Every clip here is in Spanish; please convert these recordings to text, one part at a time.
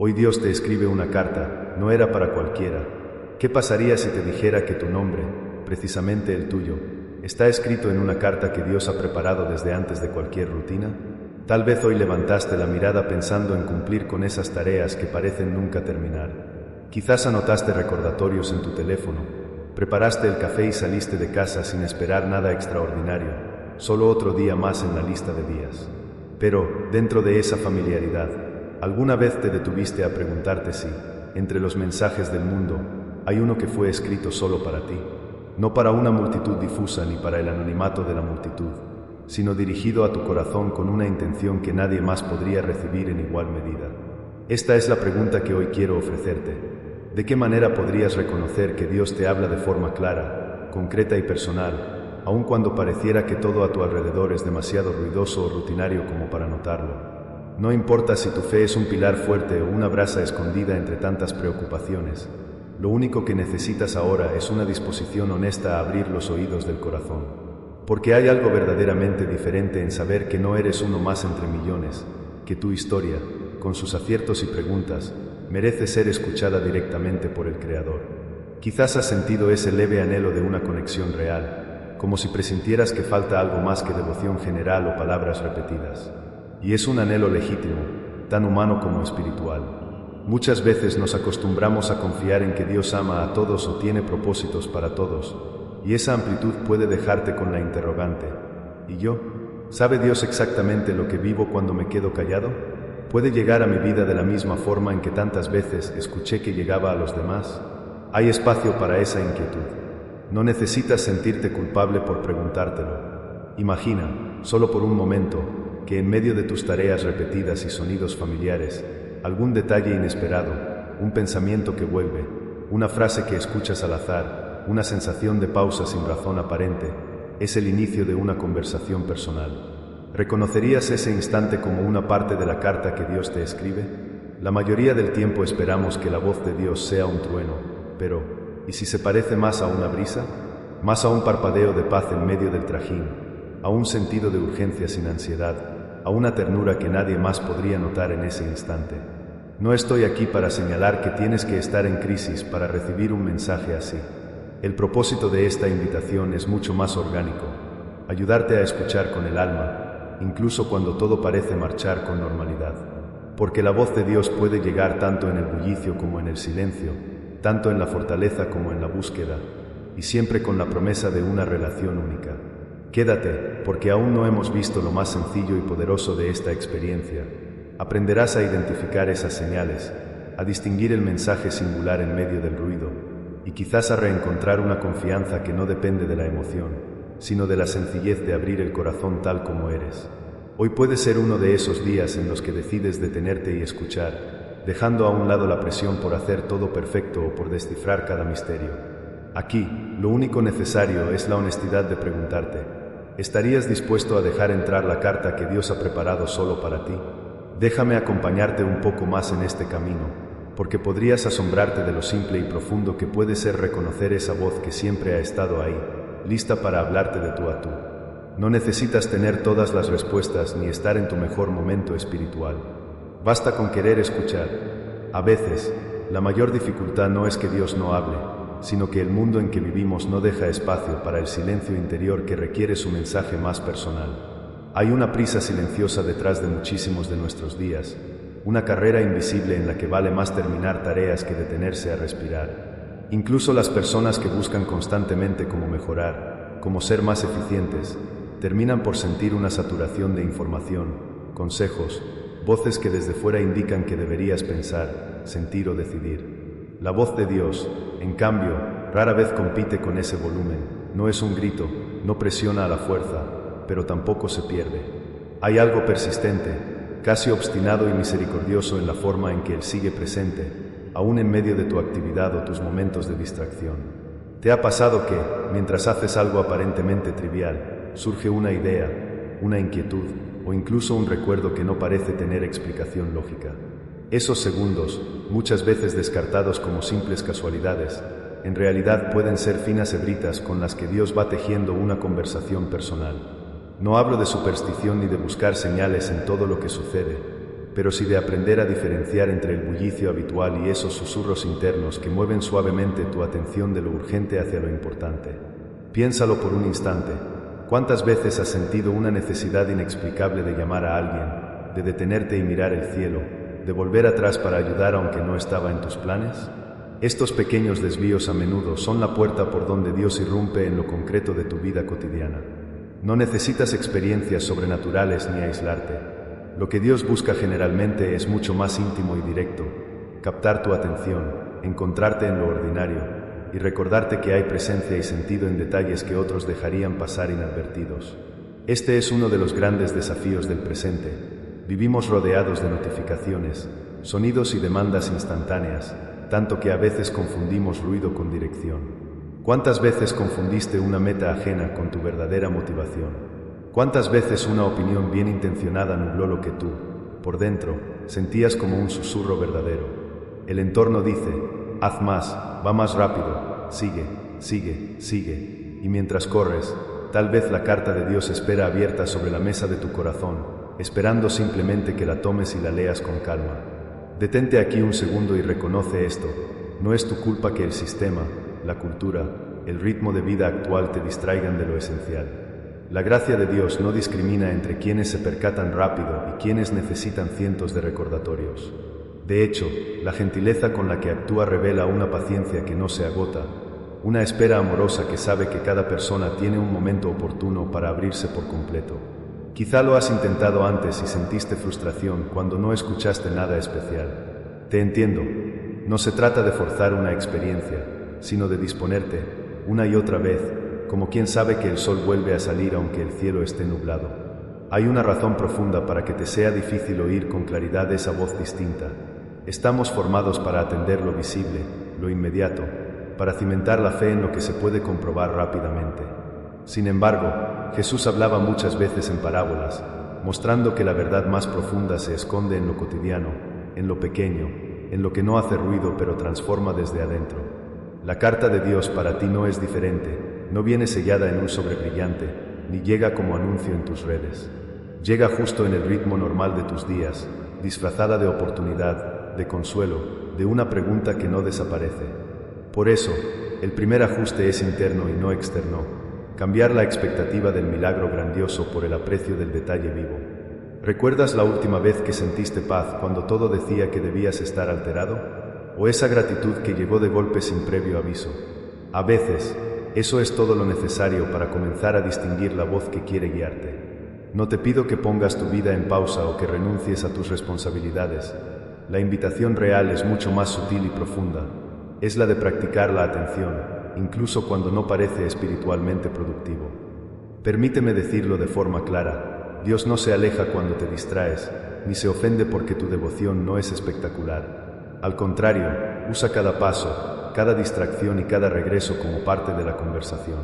Hoy Dios te escribe una carta, no era para cualquiera. ¿Qué pasaría si te dijera que tu nombre, precisamente el tuyo, está escrito en una carta que Dios ha preparado desde antes de cualquier rutina? Tal vez hoy levantaste la mirada pensando en cumplir con esas tareas que parecen nunca terminar. Quizás anotaste recordatorios en tu teléfono, preparaste el café y saliste de casa sin esperar nada extraordinario, solo otro día más en la lista de días. Pero, dentro de esa familiaridad, ¿alguna vez te detuviste a preguntarte si, entre los mensajes del mundo, hay uno que fue escrito solo para ti? No para una multitud difusa ni para el anonimato de la multitud, sino dirigido a tu corazón con una intención que nadie más podría recibir en igual medida. Esta es la pregunta que hoy quiero ofrecerte. ¿De qué manera podrías reconocer que Dios te habla de forma clara, concreta y personal, aun cuando pareciera que todo a tu alrededor es demasiado ruidoso o rutinario como para notarlo? No importa si tu fe es un pilar fuerte o una brasa escondida entre tantas preocupaciones, lo único que necesitas ahora es una disposición honesta a abrir los oídos del corazón. Porque hay algo verdaderamente diferente en saber que no eres uno más entre millones, que tu historia, con sus aciertos y preguntas, merece ser escuchada directamente por el Creador. Quizás has sentido ese leve anhelo de una conexión real, como si presintieras que falta algo más que devoción general o palabras repetidas. Y es un anhelo legítimo, tan humano como espiritual. Muchas veces nos acostumbramos a confiar en que Dios ama a todos o tiene propósitos para todos, y esa amplitud puede dejarte con la interrogante: ¿y yo? ¿Sabe Dios exactamente lo que vivo cuando me quedo callado? ¿Puede llegar a mi vida de la misma forma en que tantas veces escuché que llegaba a los demás? Hay espacio para esa inquietud. No necesitas sentirte culpable por preguntártelo. Imagina, solo por un momento, que en medio de tus tareas repetidas y sonidos familiares, algún detalle inesperado, un pensamiento que vuelve, una frase que escuchas al azar, una sensación de pausa sin razón aparente, es el inicio de una conversación personal. ¿Reconocerías ese instante como una parte de la carta que Dios te escribe? La mayoría del tiempo esperamos que la voz de Dios sea un trueno, pero ¿y si se parece más a una brisa? Más a un parpadeo de paz en medio del trajín, a un sentido de urgencia sin ansiedad, a una ternura que nadie más podría notar en ese instante. No estoy aquí para señalar que tienes que estar en crisis para recibir un mensaje así. El propósito de esta invitación es mucho más orgánico: ayudarte a escuchar con el alma, incluso cuando todo parece marchar con normalidad. Porque la voz de Dios puede llegar tanto en el bullicio como en el silencio, tanto en la fortaleza como en la búsqueda, y siempre con la promesa de una relación única. Quédate, porque aún no hemos visto lo más sencillo y poderoso de esta experiencia. Aprenderás a identificar esas señales, a distinguir el mensaje singular en medio del ruido, y quizás a reencontrar una confianza que no depende de la emoción, sino de la sencillez de abrir el corazón tal como eres. Hoy puede ser uno de esos días en los que decides detenerte y escuchar, dejando a un lado la presión por hacer todo perfecto o por descifrar cada misterio. Aquí, lo único necesario es la honestidad de preguntarte: ¿estarías dispuesto a dejar entrar la carta que Dios ha preparado solo para ti? Déjame acompañarte un poco más en este camino, porque podrías asombrarte de lo simple y profundo que puede ser reconocer esa voz que siempre ha estado ahí, lista para hablarte de tú a tú. No necesitas tener todas las respuestas ni estar en tu mejor momento espiritual. Basta con querer escuchar. A veces, la mayor dificultad no es que Dios no hable, sino que el mundo en que vivimos no deja espacio para el silencio interior que requiere su mensaje más personal. Hay una prisa silenciosa detrás de muchísimos de nuestros días, una carrera invisible en la que vale más terminar tareas que detenerse a respirar. Incluso las personas que buscan constantemente cómo mejorar, cómo ser más eficientes, terminan por sentir una saturación de información, consejos, voces que desde fuera indican que deberías pensar, sentir o decidir. La voz de Dios, en cambio, rara vez compite con ese volumen, no es un grito, no presiona a la fuerza, pero tampoco se pierde. Hay algo persistente, casi obstinado y misericordioso en la forma en que Él sigue presente, aún en medio de tu actividad o tus momentos de distracción. ¿Te ha pasado que, mientras haces algo aparentemente trivial, surge una idea, una inquietud o incluso un recuerdo que no parece tener explicación lógica? Esos segundos, muchas veces descartados como simples casualidades, en realidad pueden ser finas hebritas con las que Dios va tejiendo una conversación personal. No hablo de superstición ni de buscar señales en todo lo que sucede. pero sí de aprender a diferenciar entre el bullicio habitual y esos susurros internos que mueven suavemente tu atención de lo urgente hacia lo importante. Piénsalo por un instante. ¿Cuántas veces has sentido una necesidad inexplicable de llamar a alguien, de detenerte y mirar el cielo, de volver atrás para ayudar aunque no estaba en tus planes? Estos pequeños desvíos a menudo son la puerta por donde Dios irrumpe en lo concreto de tu vida cotidiana. No necesitas experiencias sobrenaturales ni aislarte. Lo que Dios busca generalmente es mucho más íntimo y directo: captar tu atención, encontrarte en lo ordinario y recordarte que hay presencia y sentido en detalles que otros dejarían pasar inadvertidos. Este es uno de los grandes desafíos del presente. Vivimos rodeados de notificaciones, sonidos y demandas instantáneas, tanto que a veces confundimos ruido con dirección. ¿Cuántas veces confundiste una meta ajena con tu verdadera motivación? ¿Cuántas veces una opinión bien intencionada nubló lo que tú, por dentro, sentías como un susurro verdadero? El entorno dice: haz más, va más rápido, sigue, sigue, sigue. Y mientras corres, tal vez la carta de Dios espera abierta sobre la mesa de tu corazón, esperando simplemente que la tomes y la leas con calma. Detente aquí un segundo y reconoce esto: no es tu culpa que el sistema, la cultura, el ritmo de vida actual te distraigan de lo esencial. La gracia de Dios no discrimina entre quienes se percatan rápido y quienes necesitan cientos de recordatorios. De hecho, la gentileza con la que actúa revela una paciencia que no se agota, una espera amorosa que sabe que cada persona tiene un momento oportuno para abrirse por completo. Quizá lo has intentado antes y sentiste frustración cuando no escuchaste nada especial. Te entiendo. No se trata de forzar una experiencia, sino de disponerte, una y otra vez, como quien sabe que el sol vuelve a salir aunque el cielo esté nublado. Hay una razón profunda para que te sea difícil oír con claridad esa voz distinta. Estamos formados para atender lo visible, lo inmediato, para cimentar la fe en lo que se puede comprobar rápidamente. Sin embargo, Jesús hablaba muchas veces en parábolas, mostrando que la verdad más profunda se esconde en lo cotidiano, en lo pequeño, en lo que no hace ruido pero transforma desde adentro. La carta de Dios para ti no es diferente, no viene sellada en un sobre brillante, ni llega como anuncio en tus redes. Llega justo en el ritmo normal de tus días, disfrazada de oportunidad, de consuelo, de una pregunta que no desaparece. Por eso, el primer ajuste es interno y no externo: cambiar la expectativa del milagro grandioso por el aprecio del detalle vivo. ¿Recuerdas la última vez que sentiste paz cuando todo decía que debías estar alterado? ¿O esa gratitud que llegó de golpe sin previo aviso? A veces, eso es todo lo necesario para comenzar a distinguir la voz que quiere guiarte. No te pido que pongas tu vida en pausa o que renuncies a tus responsabilidades. La invitación real es mucho más sutil y profunda. Es la de practicar la atención, incluso cuando no parece espiritualmente productivo. Permíteme decirlo de forma clara: Dios no se aleja cuando te distraes, ni se ofende porque tu devoción no es espectacular. Al contrario, usa cada paso, cada distracción y cada regreso como parte de la conversación.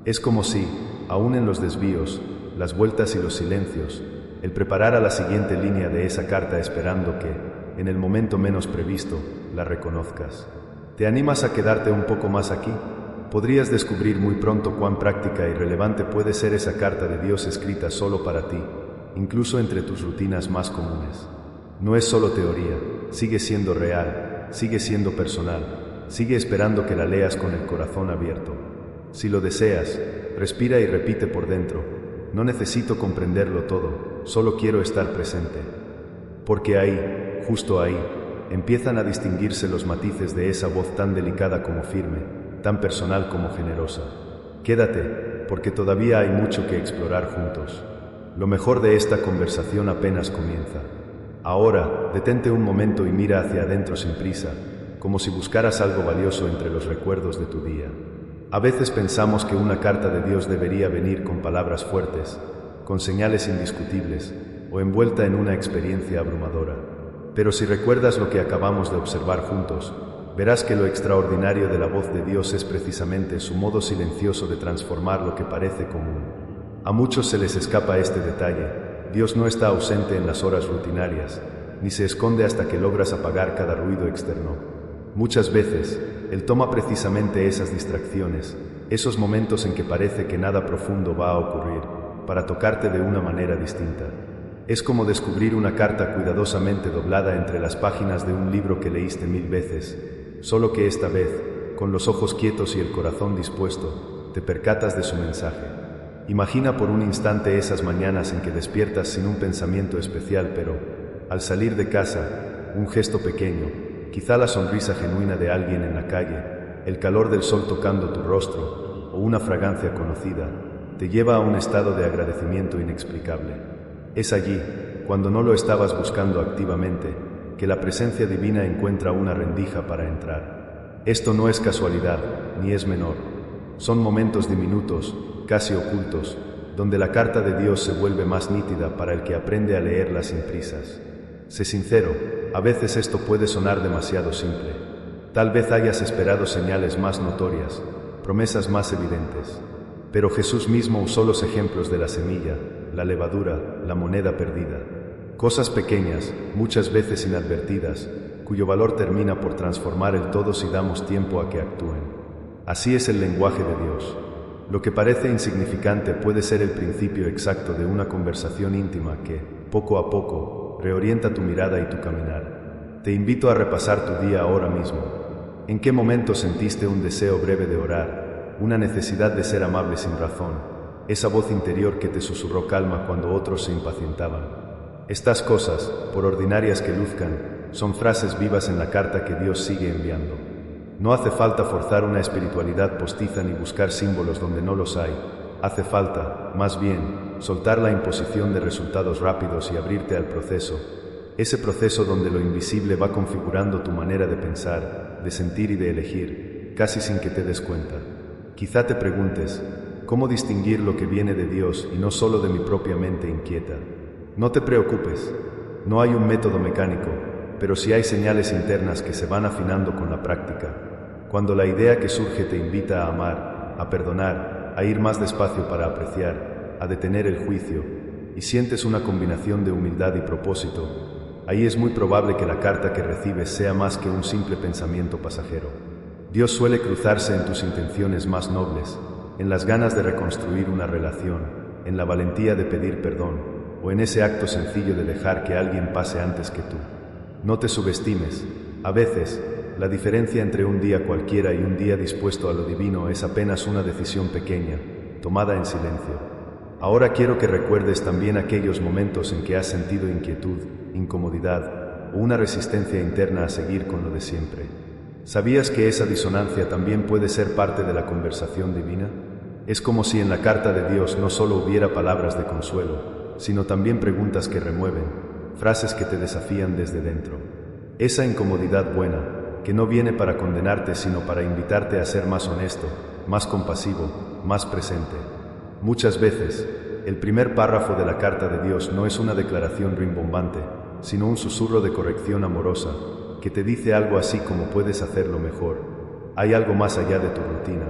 Es como si, aún en los desvíos, las vueltas y los silencios, Él preparara la siguiente línea de esa carta esperando que, en el momento menos previsto, la reconozcas. ¿Te animas a quedarte un poco más aquí? Podrías descubrir muy pronto cuán práctica y relevante puede ser esa carta de Dios escrita solo para ti, incluso entre tus rutinas más comunes. No es solo teoría, sigue siendo real, sigue siendo personal, sigue esperando que la leas con el corazón abierto. Si lo deseas, respira y repite por dentro: no necesito comprenderlo todo, solo quiero estar presente. Porque ahí, justo ahí, empiezan a distinguirse los matices de esa voz tan delicada como firme, tan personal como generosa. Quédate, porque todavía hay mucho que explorar juntos. Lo mejor de esta conversación apenas comienza. Ahora, detente un momento y mira hacia adentro sin prisa, como si buscaras algo valioso entre los recuerdos de tu día. A veces pensamos que una carta de Dios debería venir con palabras fuertes, con señales indiscutibles, o envuelta en una experiencia abrumadora. Pero si recuerdas lo que acabamos de observar juntos, verás que lo extraordinario de la voz de Dios es precisamente su modo silencioso de transformar lo que parece común. A muchos se les escapa este detalle. Dios no está ausente en las horas rutinarias, ni se esconde hasta que logras apagar cada ruido externo. Muchas veces, Él toma precisamente esas distracciones, esos momentos en que parece que nada profundo va a ocurrir, para tocarte de una manera distinta. Es como descubrir una carta cuidadosamente doblada entre las páginas de un libro que leíste 1000 veces, solo que esta vez, con los ojos quietos y el corazón dispuesto, te percatas de su mensaje. Imagina por un instante esas mañanas en que despiertas sin un pensamiento especial, pero, al salir de casa, un gesto pequeño, quizá la sonrisa genuina de alguien en la calle, el calor del sol tocando tu rostro, o una fragancia conocida, te lleva a un estado de agradecimiento inexplicable. Es allí, cuando no lo estabas buscando activamente, que la presencia divina encuentra una rendija para entrar. Esto no es casualidad, ni es menor. Son momentos diminutos, casi ocultos, donde la carta de Dios se vuelve más nítida para el que aprende a leerla sin prisas. Sé sincero, a veces esto puede sonar demasiado simple. Tal vez hayas esperado señales más notorias, promesas más evidentes. Pero Jesús mismo usó los ejemplos de la semilla, la levadura, la moneda perdida. Cosas pequeñas, muchas veces inadvertidas, cuyo valor termina por transformar el todo si damos tiempo a que actúen. Así es el lenguaje de Dios. Lo que parece insignificante puede ser el principio exacto de una conversación íntima que, poco a poco, reorienta tu mirada y tu caminar. Te invito a repasar tu día ahora mismo. ¿En qué momento sentiste un deseo breve de orar? Una necesidad de ser amable sin razón, esa voz interior que te susurró calma cuando otros se impacientaban. Estas cosas, por ordinarias que luzcan, son frases vivas en la carta que Dios sigue enviando. No hace falta forzar una espiritualidad postiza ni buscar símbolos donde no los hay. Hace falta, más bien, soltar la imposición de resultados rápidos y abrirte al proceso. Ese proceso donde lo invisible va configurando tu manera de pensar, de sentir y de elegir, casi sin que te des cuenta. Quizá te preguntes, ¿cómo distinguir lo que viene de Dios y no solo de mi propia mente inquieta? No te preocupes, no hay un método mecánico, pero sí hay señales internas que se van afinando con la práctica. Cuando la idea que surge te invita a amar, a perdonar, a ir más despacio para apreciar, a detener el juicio, y sientes una combinación de humildad y propósito, ahí es muy probable que la carta que recibes sea más que un simple pensamiento pasajero. Dios suele cruzarse en tus intenciones más nobles, en las ganas de reconstruir una relación, en la valentía de pedir perdón, o en ese acto sencillo de dejar que alguien pase antes que tú. No te subestimes. A veces, la diferencia entre un día cualquiera y un día dispuesto a lo divino es apenas una decisión pequeña, tomada en silencio. Ahora quiero que recuerdes también aquellos momentos en que has sentido inquietud, incomodidad, o una resistencia interna a seguir con lo de siempre. ¿Sabías que esa disonancia también puede ser parte de la conversación divina? Es como si en la carta de Dios no solo hubiera palabras de consuelo, sino también preguntas que remueven, frases que te desafían desde dentro. Esa incomodidad buena, que no viene para condenarte sino para invitarte a ser más honesto, más compasivo, más presente. Muchas veces, el primer párrafo de la carta de Dios no es una declaración rimbombante, sino un susurro de corrección amorosa, que te dice algo así como puedes hacerlo mejor. Hay algo más allá de tu rutina,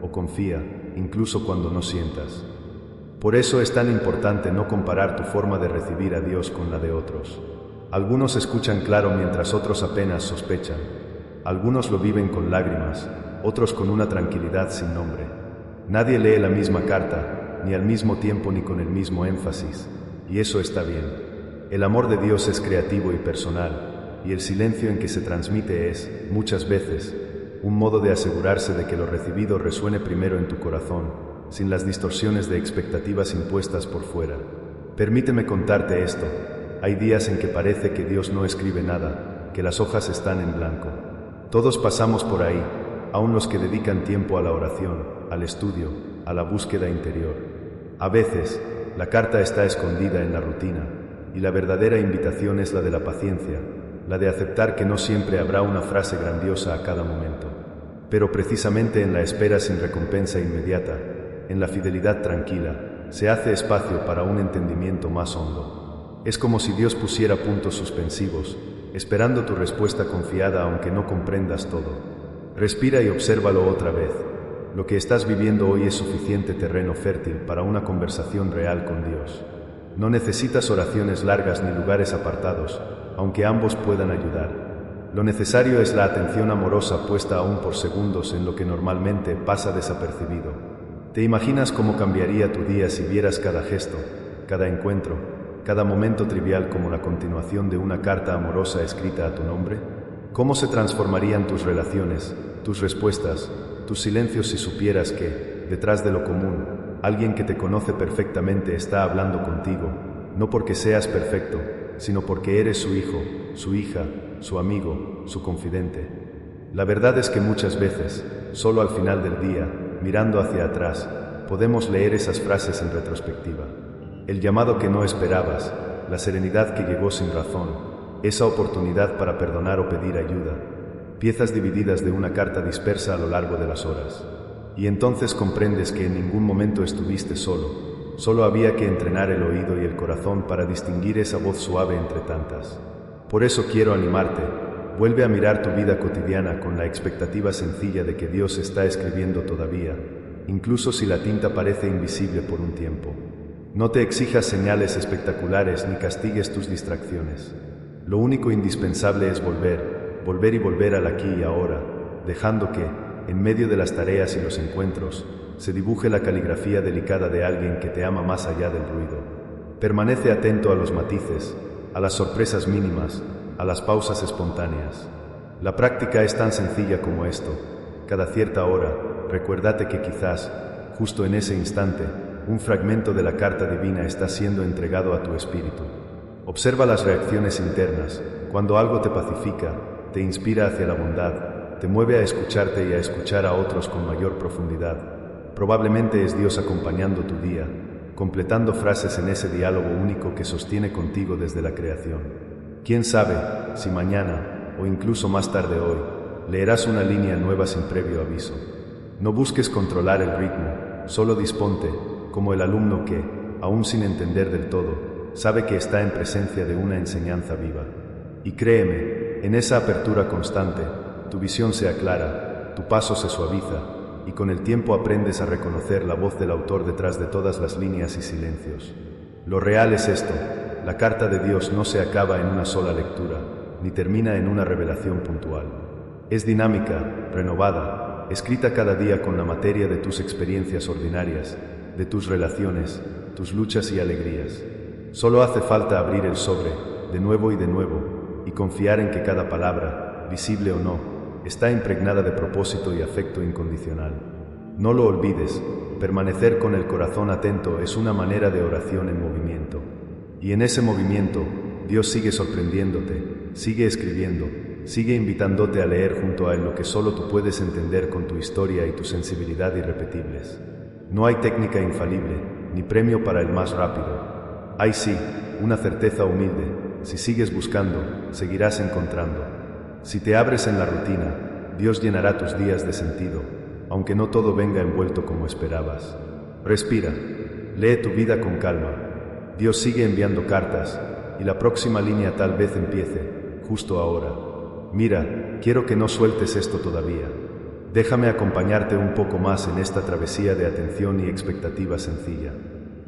o confía, incluso cuando no sientas. Por eso es tan importante no comparar tu forma de recibir a Dios con la de otros. Algunos escuchan claro mientras otros apenas sospechan. Algunos lo viven con lágrimas, otros con una tranquilidad sin nombre. Nadie lee la misma carta, ni al mismo tiempo ni con el mismo énfasis, y eso está bien. El amor de Dios es creativo y personal, y el silencio en que se transmite es, muchas veces, un modo de asegurarse de que lo recibido resuene primero en tu corazón, sin las distorsiones de expectativas impuestas por fuera. Permíteme contarte esto. Hay días en que parece que Dios no escribe nada, que las hojas están en blanco. Todos pasamos por ahí, aun los que dedican tiempo a la oración, al estudio, a la búsqueda interior. A veces, la carta está escondida en la rutina, y la verdadera invitación es la de la paciencia, la de aceptar que no siempre habrá una frase grandiosa a cada momento. Pero precisamente en la espera sin recompensa inmediata, en la fidelidad tranquila, se hace espacio para un entendimiento más hondo. Es como si Dios pusiera puntos suspensivos, esperando tu respuesta confiada aunque no comprendas todo. Respira y obsérvalo otra vez. Lo que estás viviendo hoy es suficiente terreno fértil para una conversación real con Dios. No necesitas oraciones largas ni lugares apartados, aunque ambos puedan ayudar. Lo necesario es la atención amorosa puesta aún por segundos en lo que normalmente pasa desapercibido. ¿Te imaginas cómo cambiaría tu día si vieras cada gesto, cada encuentro, cada momento trivial como la continuación de una carta amorosa escrita a tu nombre? ¿Cómo se transformarían tus relaciones, tus respuestas, tus silencios si supieras que, detrás de lo común, alguien que te conoce perfectamente está hablando contigo, no porque seas perfecto, sino porque eres su hijo, su hija, su amigo, su confidente? La verdad es que muchas veces, solo al final del día, mirando hacia atrás, podemos leer esas frases en retrospectiva. El llamado que no esperabas, la serenidad que llegó sin razón, esa oportunidad para perdonar o pedir ayuda, piezas divididas de una carta dispersa a lo largo de las horas. Y entonces comprendes que en ningún momento estuviste solo, solo había que entrenar el oído y el corazón para distinguir esa voz suave entre tantas. Por eso quiero animarte, vuelve a mirar tu vida cotidiana con la expectativa sencilla de que Dios está escribiendo todavía, incluso si la tinta parece invisible por un tiempo. No te exijas señales espectaculares ni castigues tus distracciones. Lo único indispensable es volver y volver al aquí y ahora, dejando que, en medio de las tareas y los encuentros, se dibuje la caligrafía delicada de alguien que te ama más allá del ruido. Permanece atento a los matices, a las sorpresas mínimas, a las pausas espontáneas. La práctica es tan sencilla como esto. Cada cierta hora, recuérdate que quizás, justo en ese instante, un fragmento de la carta divina está siendo entregado a tu espíritu. Observa las reacciones internas. Cuando algo te pacifica, te inspira hacia la bondad, te mueve a escucharte y a escuchar a otros con mayor profundidad. Probablemente es Dios acompañando tu día, completando frases en ese diálogo único que sostiene contigo desde la creación. ¿Quién sabe si mañana, o incluso más tarde hoy, leerás una línea nueva sin previo aviso? No busques controlar el ritmo, solo disponte, como el alumno que, aún sin entender del todo, sabe que está en presencia de una enseñanza viva. Y créeme, en esa apertura constante, tu visión se aclara, tu paso se suaviza, y con el tiempo aprendes a reconocer la voz del autor detrás de todas las líneas y silencios. Lo real es esto: la carta de Dios no se acaba en una sola lectura, ni termina en una revelación puntual. Es dinámica, renovada, escrita cada día con la materia de tus experiencias ordinarias, de tus relaciones, tus luchas y alegrías. Solo hace falta abrir el sobre, de nuevo, y confiar en que cada palabra, visible o no, está impregnada de propósito y afecto incondicional. No lo olvides, permanecer con el corazón atento es una manera de oración en movimiento. Y en ese movimiento, Dios sigue sorprendiéndote, sigue escribiendo, sigue invitándote a leer junto a Él lo que solo tú puedes entender con tu historia y tu sensibilidad irrepetibles. No hay técnica infalible, ni premio para el más rápido. Hay sí, una certeza humilde: si sigues buscando, seguirás encontrando. Si te abres en la rutina, Dios llenará tus días de sentido, aunque no todo venga envuelto como esperabas. Respira, lee tu vida con calma. Dios sigue enviando cartas, y la próxima línea tal vez empiece, justo ahora. Mira, quiero que no sueltes esto todavía. Déjame acompañarte un poco más en esta travesía de atención y expectativa sencilla.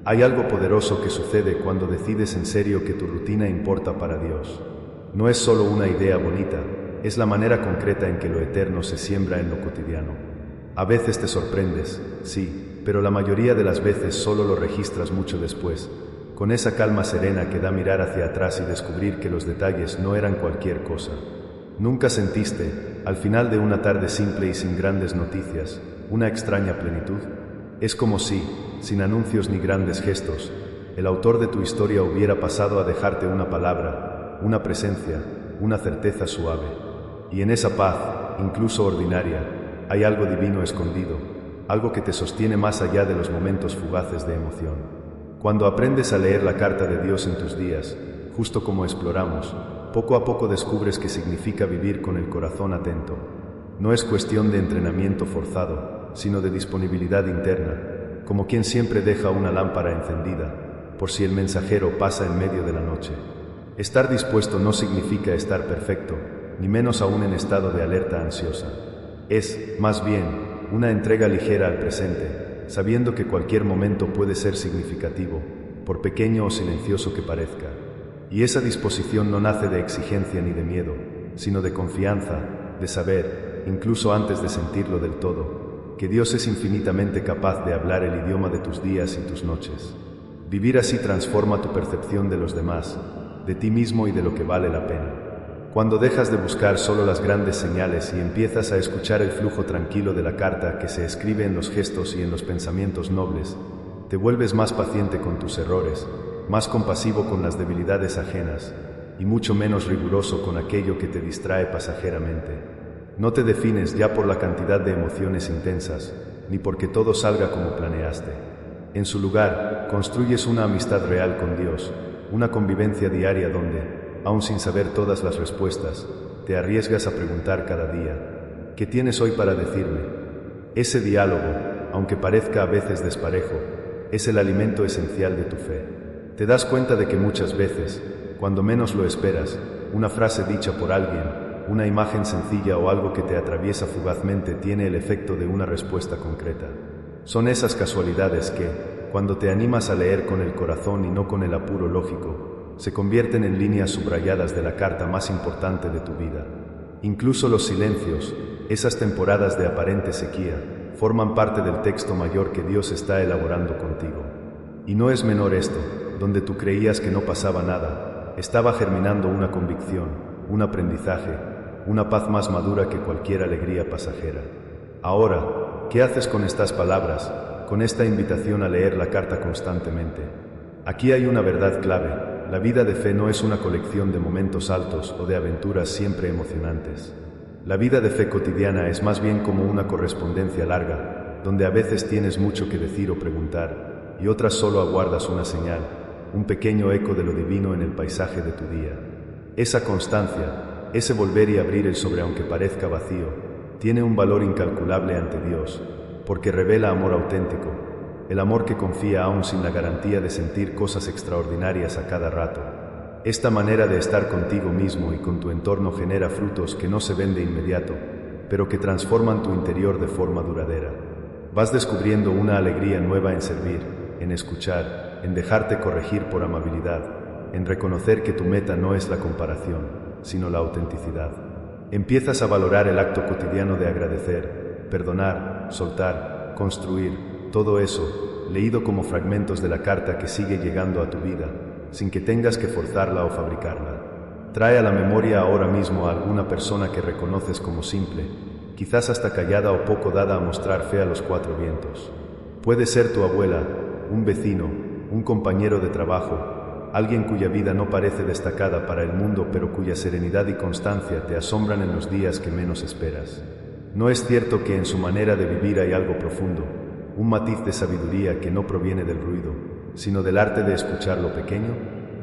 Hay algo poderoso que sucede cuando decides en serio que tu rutina importa para Dios. No es solo una idea bonita, es la manera concreta en que lo eterno se siembra en lo cotidiano. A veces te sorprendes, sí, pero la mayoría de las veces solo lo registras mucho después, con esa calma serena que da mirar hacia atrás y descubrir que los detalles no eran cualquier cosa. ¿Nunca sentiste, al final de una tarde simple y sin grandes noticias, una extraña plenitud? Es como si, sin anuncios ni grandes gestos, el autor de tu historia hubiera pasado a dejarte una palabra, una presencia, una certeza suave. Y en esa paz, incluso ordinaria, hay algo divino escondido, algo que te sostiene más allá de los momentos fugaces de emoción. Cuando aprendes a leer la carta de Dios en tus días, justo como exploramos, poco a poco descubres qué significa vivir con el corazón atento. No es cuestión de entrenamiento forzado, sino de disponibilidad interna, como quien siempre deja una lámpara encendida, por si el mensajero pasa en medio de la noche. Estar dispuesto no significa estar perfecto, ni menos aún en estado de alerta ansiosa. Es, más bien, una entrega ligera al presente, sabiendo que cualquier momento puede ser significativo, por pequeño o silencioso que parezca. Y esa disposición no nace de exigencia ni de miedo, sino de confianza, de saber, incluso antes de sentirlo del todo, que Dios es infinitamente capaz de hablar el idioma de tus días y tus noches. Vivir así transforma tu percepción de los demás, de ti mismo y de lo que vale la pena. Cuando dejas de buscar solo las grandes señales y empiezas a escuchar el flujo tranquilo de la carta que se escribe en los gestos y en los pensamientos nobles, te vuelves más paciente con tus errores, más compasivo con las debilidades ajenas y mucho menos riguroso con aquello que te distrae pasajeramente. No te defines ya por la cantidad de emociones intensas, ni porque todo salga como planeaste. En su lugar, construyes una amistad real con Dios, una convivencia diaria donde, aún sin saber todas las respuestas, te arriesgas a preguntar cada día, ¿qué tienes hoy para decirme? Ese diálogo, aunque parezca a veces desparejo, es el alimento esencial de tu fe. Te das cuenta de que muchas veces, cuando menos lo esperas, una frase dicha por alguien, una imagen sencilla o algo que te atraviesa fugazmente tiene el efecto de una respuesta concreta. Son esas casualidades que, cuando te animas a leer con el corazón y no con el apuro lógico, se convierten en líneas subrayadas de la carta más importante de tu vida. Incluso los silencios, esas temporadas de aparente sequía, forman parte del texto mayor que Dios está elaborando contigo. Y no es menor esto, donde tú creías que no pasaba nada, estaba germinando una convicción, un aprendizaje, una paz más madura que cualquier alegría pasajera. Ahora, ¿qué haces con estas palabras, con esta invitación a leer la carta constantemente? Aquí hay una verdad clave. La vida de fe no es una colección de momentos altos o de aventuras siempre emocionantes. La vida de fe cotidiana es más bien como una correspondencia larga, donde a veces tienes mucho que decir o preguntar, y otras solo aguardas una señal, un pequeño eco de lo divino en el paisaje de tu día. Esa constancia, ese volver y abrir el sobre aunque parezca vacío, tiene un valor incalculable ante Dios, porque revela amor auténtico, el amor que confía aún sin la garantía de sentir cosas extraordinarias a cada rato. Esta manera de estar contigo mismo y con tu entorno genera frutos que no se ven de inmediato, pero que transforman tu interior de forma duradera. Vas descubriendo una alegría nueva en servir, en escuchar, en dejarte corregir por amabilidad, en reconocer que tu meta no es la comparación, sino la autenticidad. Empiezas a valorar el acto cotidiano de agradecer, perdonar, soltar, construir. Todo eso, leído como fragmentos de la carta que sigue llegando a tu vida, sin que tengas que forzarla o fabricarla. Trae a la memoria ahora mismo a alguna persona que reconoces como simple, quizás hasta callada o poco dada a mostrar fe a los cuatro vientos. Puede ser tu abuela, un vecino, un compañero de trabajo, alguien cuya vida no parece destacada para el mundo pero cuya serenidad y constancia te asombran en los días que menos esperas. ¿No es cierto que en su manera de vivir hay algo profundo? Un matiz de sabiduría que no proviene del ruido, sino del arte de escuchar lo pequeño.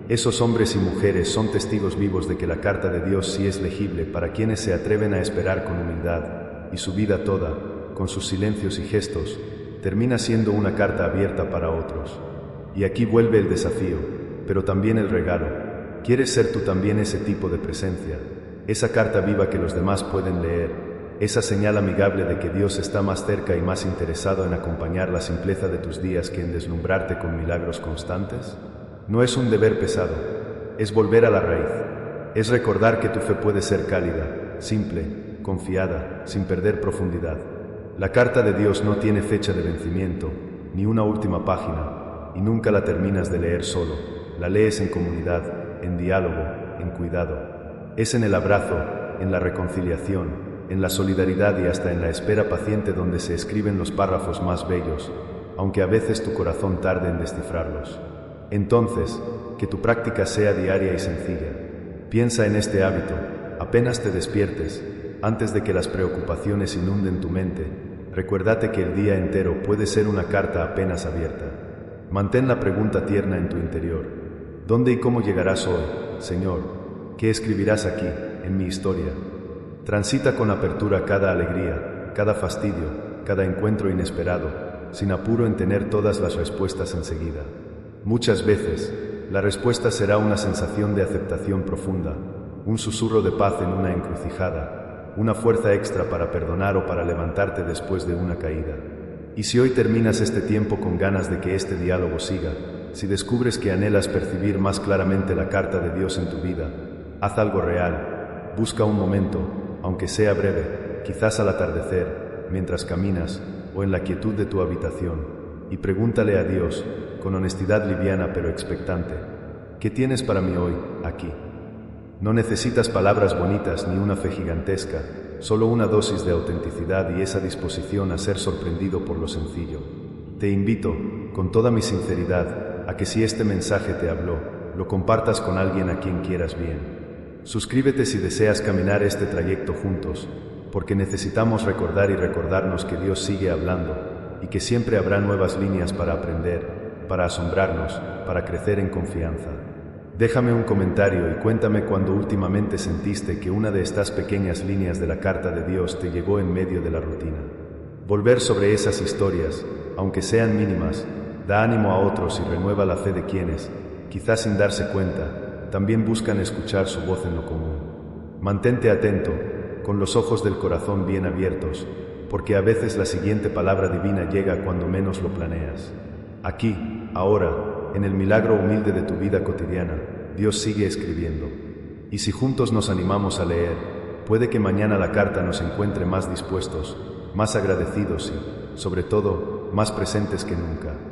Esos hombres y mujeres son testigos vivos de que la carta de Dios sí es legible para quienes se atreven a esperar con humildad, y su vida toda, con sus silencios y gestos, termina siendo una carta abierta para otros. Y aquí vuelve el desafío, pero también el regalo. ¿Quieres ser tú también ese tipo de presencia, esa carta viva que los demás pueden leer? Esa señal amigable de que Dios está más cerca y más interesado en acompañar la simpleza de tus días que en deslumbrarte con milagros constantes. No es un deber pesado, es volver a la raíz, es recordar que tu fe puede ser cálida, simple, confiada, sin perder profundidad. La carta de Dios no tiene fecha de vencimiento, ni una última página, y nunca la terminas de leer solo, la lees en comunidad, en diálogo, en cuidado. Es en el abrazo, en la reconciliación, en la solidaridad y hasta en la espera paciente donde se escriben los párrafos más bellos, aunque a veces tu corazón tarde en descifrarlos. Entonces, que tu práctica sea diaria y sencilla. Piensa en este hábito, apenas te despiertes, antes de que las preocupaciones inunden tu mente, recuérdate que el día entero puede ser una carta apenas abierta. Mantén la pregunta tierna en tu interior. ¿Dónde y cómo llegarás hoy, Señor? ¿Qué escribirás aquí, en mi historia? Transita con apertura cada alegría, cada fastidio, cada encuentro inesperado, sin apuro en tener todas las respuestas enseguida. Muchas veces, la respuesta será una sensación de aceptación profunda, un susurro de paz en una encrucijada, una fuerza extra para perdonar o para levantarte después de una caída. Y si hoy terminas este tiempo con ganas de que este diálogo siga, si descubres que anhelas percibir más claramente la carta de Dios en tu vida, haz algo real, busca un momento, aunque sea breve, quizás al atardecer, mientras caminas o en la quietud de tu habitación. y pregúntale a Dios, con honestidad liviana pero expectante, ¿qué tienes para mí hoy, aquí? No necesitas palabras bonitas ni una fe gigantesca, solo una dosis de autenticidad y esa disposición a ser sorprendido por lo sencillo. Te invito, con toda mi sinceridad, a que si este mensaje te habló, lo compartas con alguien a quien quieras bien. Suscríbete si deseas caminar este trayecto juntos, porque necesitamos recordar y recordarnos que Dios sigue hablando y que siempre habrá nuevas líneas para aprender, para asombrarnos, para crecer en confianza. Déjame un comentario y cuéntame cuándo últimamente sentiste que una de estas pequeñas líneas de la carta de Dios te llegó en medio de la rutina. Volver sobre esas historias, aunque sean mínimas, da ánimo a otros y renueva la fe de quienes, quizás sin darse cuenta, también buscan escuchar su voz en lo común. Mantente atento, con los ojos del corazón bien abiertos, porque a veces la siguiente palabra divina llega cuando menos lo planeas. Aquí, ahora, en el milagro humilde de tu vida cotidiana, Dios sigue escribiendo. Y si juntos nos animamos a leer, puede que mañana la carta nos encuentre más dispuestos, más agradecidos y, sobre todo, más presentes que nunca.